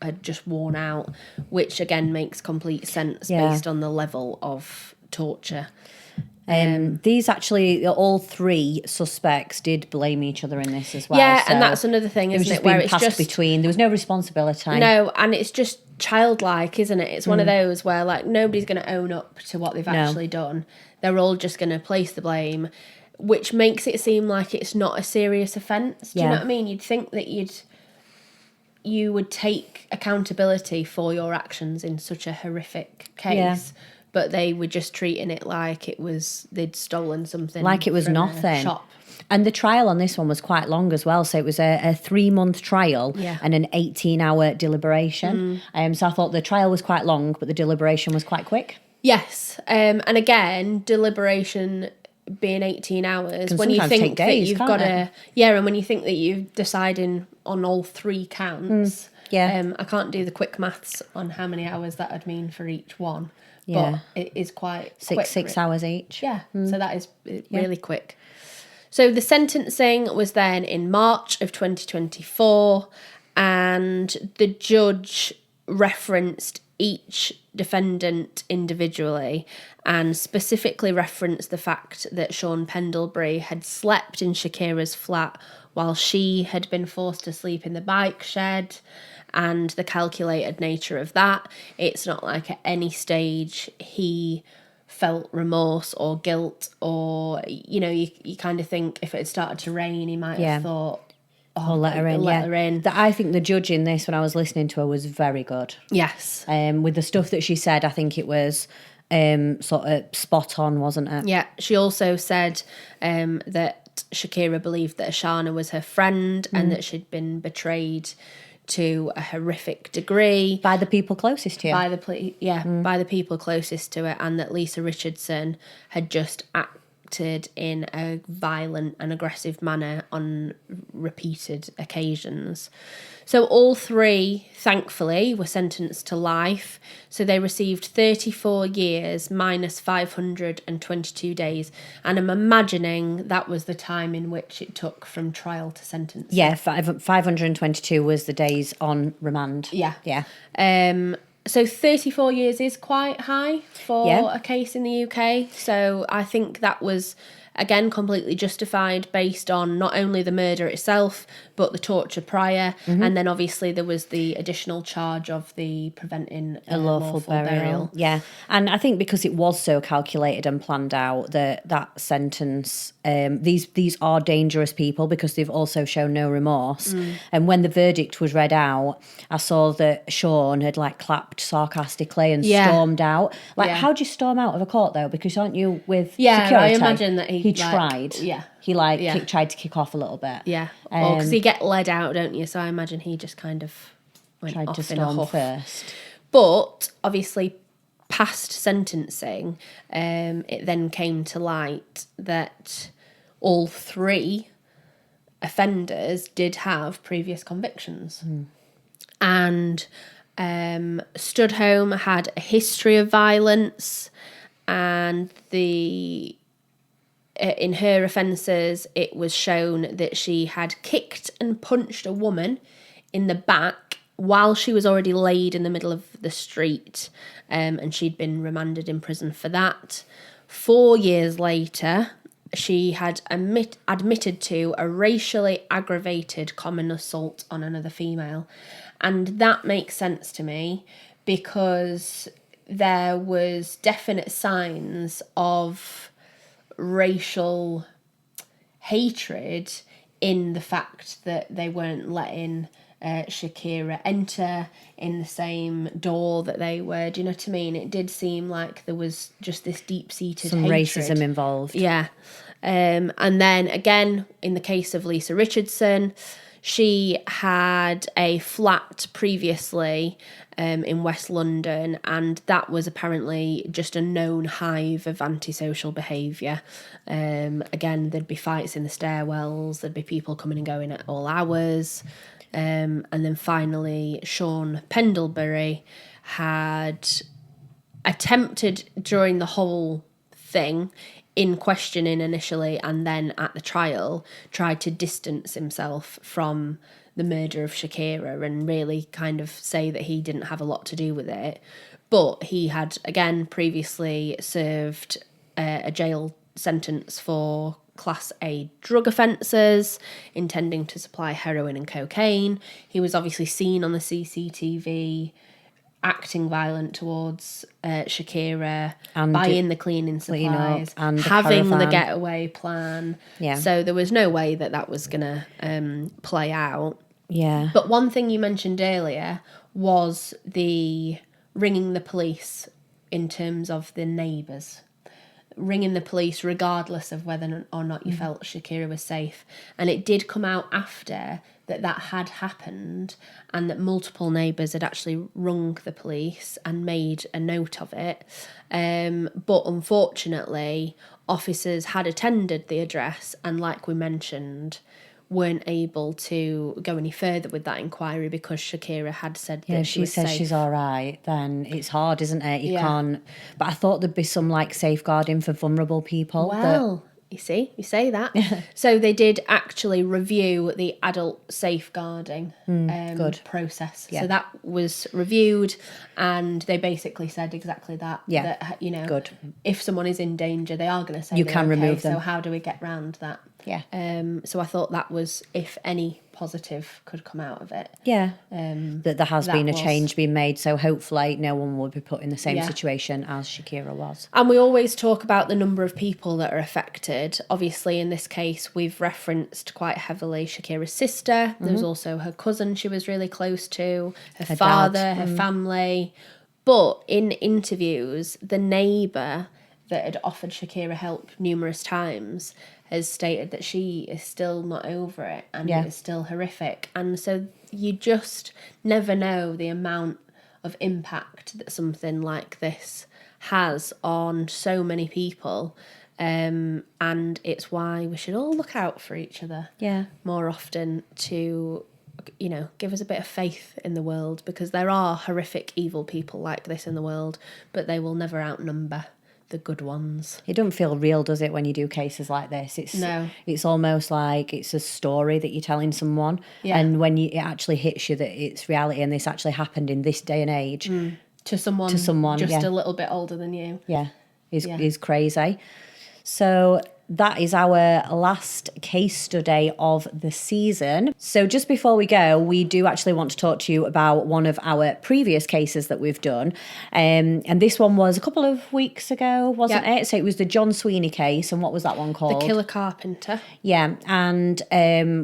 had just worn out, which again makes complete sense based on the level of torture. These actually, all 3 suspects did blame each other in this as well. Yeah, so and that's another thing, isn't it? Where it's just between, there was no responsibility. No, and it's just childlike, isn't it? It's one of those where like nobody's going to own up to what they've actually done. They're all just going to place the blame, which makes it seem like it's not a serious offence. Do you know what I mean? You'd think that you would take accountability for your actions in such a horrific case. Yeah. But they were just treating it like they'd stolen something. Like it was from nothing. A shop. And the trial on this one was quite long as well. So it was a 3-month trial and an 18-hour deliberation. So I thought the trial was quite long, but the deliberation was quite quick. Yes. And again, deliberation being 18 hours, when you think that you've got to... Yeah, and when you think that you're deciding on all 3 counts... I can't do the quick maths on how many hours that would mean for each one. But it is quite quick. 6 hours each. Yeah, so that is really quick. So the sentencing was then in March of 2024, and the judge referenced each defendant individually and specifically referenced the fact that Sean Pendlebury had slept in Shakira's flat while she had been forced to sleep in the bike shed, and the calculated nature of that. It's not like at any stage he felt remorse or guilt, or, you kind of think if it had started to rain, he might have thought, I'll let her in. I think the judge in this, when I was listening to her, was very good. Yes. With the stuff that she said, I think it was sort of spot on, wasn't it? Yeah, she also said that Shakira believed that Ashana was her friend and that she'd been betrayed to a horrific degree By the people closest to you. by the people closest to it, and that Lisa Richardson had just acted in a violent and aggressive manner on repeated occasions. So all three, thankfully, were sentenced to life. So they received 34 years minus 522 days. And I'm imagining that was the time in which it took from trial to sentence. Yeah, 522 was the days on remand. Yeah. Yeah. So 34 years is quite high for a case in the UK. So I think that was, again, completely justified based on not only the murder itself, but the torture prior. And then obviously there was the additional charge of the preventing A lawful burial. Yeah. And I think because it was so calculated and planned out, that sentence, these are dangerous people because they've also shown no remorse. And when the verdict was read out, I saw that Sean had like clapped sarcastically and stormed out. Like, how do you storm out of a court though? Because aren't you with security? I imagine that he tried. Yeah. He tried to kick off a little bit. Yeah. Because you get led out, don't you? So I imagine he just kind of went Tried off to in a storm huff. first. But obviously, past sentencing, it then came to light that all three offenders did have previous convictions. And Studholme had a history of violence, and in her offences, it was shown that she had kicked and punched a woman in the back while she was already laid in the middle of the street, and she'd been remanded in prison for that. 4 years later, she had admitted to a racially aggravated common assault on another female. And that makes sense to me because there was definite signs of racial hatred in the fact that they weren't letting Shakira enter in the same door that they were. Do you know what I mean? It did seem like there was just this deep-seated Some hatred. racism involved. Yeah. And then again, in the case of Lisa Richardson, she had a flat previously in West London, and that was apparently just a known hive of antisocial behaviour. Again, there'd be fights in the stairwells, there'd be people coming and going at all hours. And then finally, Sean Pendlebury had attempted during the whole thing, in questioning initially and then at the trial, tried to distance himself from the murder of Shakira and really kind of say that he didn't have a lot to do with it. But he had, again, previously served a jail sentence for Class A drug offences, intending to supply heroin and cocaine. He was obviously seen on the CCTV acting violent towards Shakira, and buying the cleaning supplies, and having the caravan. getaway plan. Yeah. So there was no way that was going to play out. Yeah. But one thing you mentioned earlier was the ringing the police in terms of the neighbours. Ringing the police regardless of whether or not you felt Shakira was safe. And it did come out after that had happened and that multiple neighbours had actually rung the police and made a note of it. But unfortunately, officers had attended the address and, like we mentioned, weren't able to go any further with that inquiry because Shakira had said that she was safe. She says she's all right, then it's hard, isn't it? You can't... But I thought there'd be some, like, safeguarding for vulnerable people. Well, you see, you say that. So they did actually review the adult safeguarding process. Yeah. So that was reviewed and they basically said exactly that. Yeah, that, you know, good. If someone is in danger, they are going to say You they're can okay, remove them. So how do we get round that? Yeah. So I thought that was, if any positive could come out of it. Yeah. That there has been a change being made, so hopefully no one will be put in the same situation as Shakira was. And we always talk about the number of people that are affected. Obviously, in this case, we've referenced quite heavily Shakira's sister. There was also her cousin she was really close to, her father, her family. But in interviews, the neighbour that had offered Shakira help numerous times has stated that she is still not over it and it is still horrific. And so you just never know the amount of impact that something like this has on so many people. And it's why we should all look out for each other more often to, you know, give us a bit of faith in the world, because there are horrific, evil people like this in the world, but they will never outnumber the good ones. It doesn't feel real, does it, when you do cases like this? It's almost like it's a story that you're telling someone, and when it actually hits you that it's reality and this actually happened in this day and age to someone just a little bit older than you. Is crazy. So that is our last case study of the season. So just before we go, we do actually want to talk to you about one of our previous cases that we've done. And this one was a couple of weeks ago, wasn't it? So it was the John Sweeney case. And what was that one called? The Killer Carpenter. Yeah. And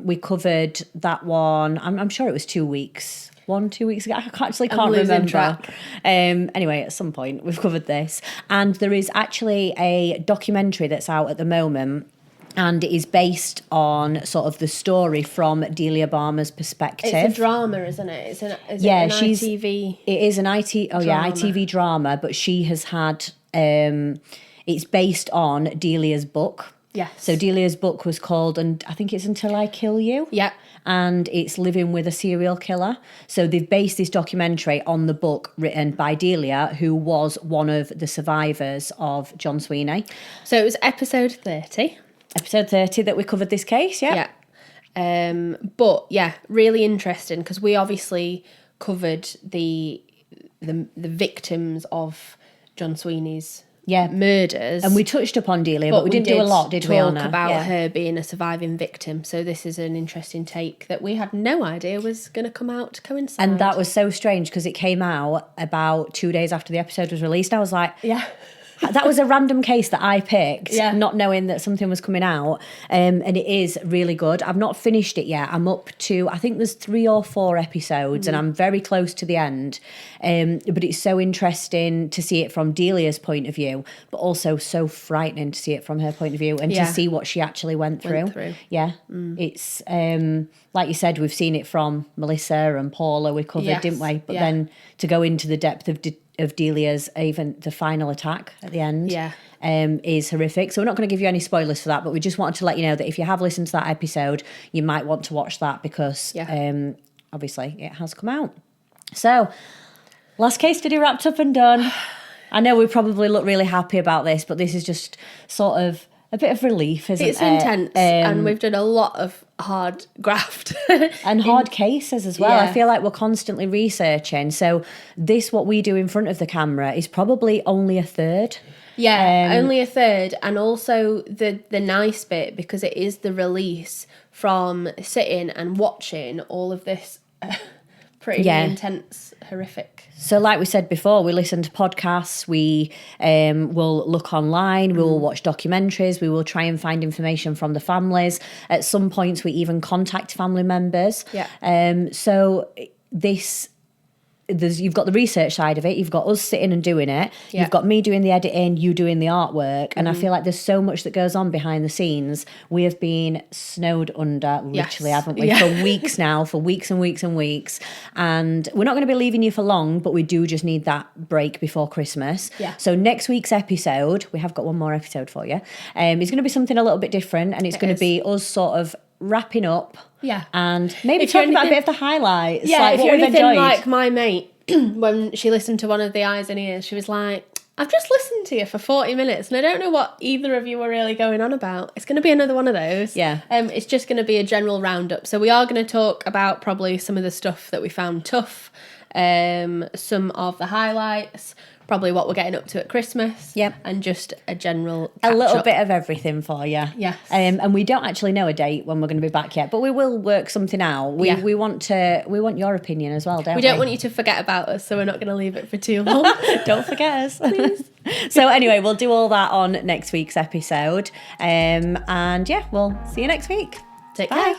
we covered that one, I'm sure it was 2 weeks. 2 weeks ago. I can't remember. Track. Anyway, at some point we've covered this. And there is actually a documentary that's out at the moment, and it is based on sort of the story from Delia Balmer's perspective. It's a drama, isn't it? Is it an ITV? It is an ITV drama, but she has had, it's based on Delia's book. Yes. So Delia's book was called, and I think it's Until I Kill You. Yeah. And it's Living with a Serial Killer. So they've based this documentary on the book written by Delia, who was one of the survivors of John Sweeney. So it was episode 30. Episode 30 that we covered this case, yeah. But yeah, really interesting, because we obviously covered the victims of John Sweeney's murders, and we touched upon Delia, but we didn't do a lot, did we? Talk about her being a surviving victim. So this is an interesting take that we had no idea was going to come out to coincide. And that was so strange, because it came out about 2 days after the episode was released. I was like, that was a random case that I picked, not knowing that something was coming out. And it is really good. I've not finished it yet. I'm up to, I think there's 3 or 4 episodes, and I'm very close to the end. But it's so interesting to see it from Delia's point of view, but also so frightening to see it from her point of view, and to see what she actually went through. Yeah. It's, like you said, we've seen it from Melissa and Paula, we covered, didn't we? But then to go into the depth of Delia's, even the final attack at the end, is horrific. So we're not going to give you any spoilers for that, but we just wanted to let you know that if you have listened to that episode, you might want to watch that, because obviously it has come out. So last case study wrapped up and done. I know we probably look really happy about this, but this is just sort of a bit of relief, isn't it? It's intense, and we've done a lot of hard graft. And hard cases as well. I feel like we're constantly researching. So what we do in front of the camera is probably only a third. Yeah, only a third. And also the nice bit, because it is the release from sitting and watching all of this pretty intense, horrific. So like we said before, we listen to podcasts, we will look online, we will watch documentaries, we will try and find information from the families. At some points, we even contact family members. So you've got the research side of it, you've got us sitting and doing it, you've got me doing the editing, you doing the artwork, and I feel like there's so much that goes on behind the scenes. We have been snowed under, literally, haven't we, for weeks now, for weeks and weeks and weeks, and we're not going to be leaving you for long, but we do just need that break before Christmas. So next week's episode, we have got one more episode for you, it's going to be something a little bit different, and it's going to be us sort of wrapping up, and maybe talking about a bit of the highlights. If you're anything like my mate, when she listened to one of the Eyes and Ears, she was like, I've just listened to you for 40 minutes and I don't know what either of you were really going on about. It's going to be another one of those. It's just going to be a general roundup. So we are going to talk about probably some of the stuff that we found tough, some of the highlights, probably what we're getting up to at Christmas. And just a general a little bit of everything for you. And we don't actually know a date when we're going to be back yet, but we will work something out. We want your opinion as well, don't we? We don't want you to forget about us, so we're not going to leave it for too long. Don't forget us. Please. So anyway, we'll do all that on next week's episode. And we'll see you next week. Take care.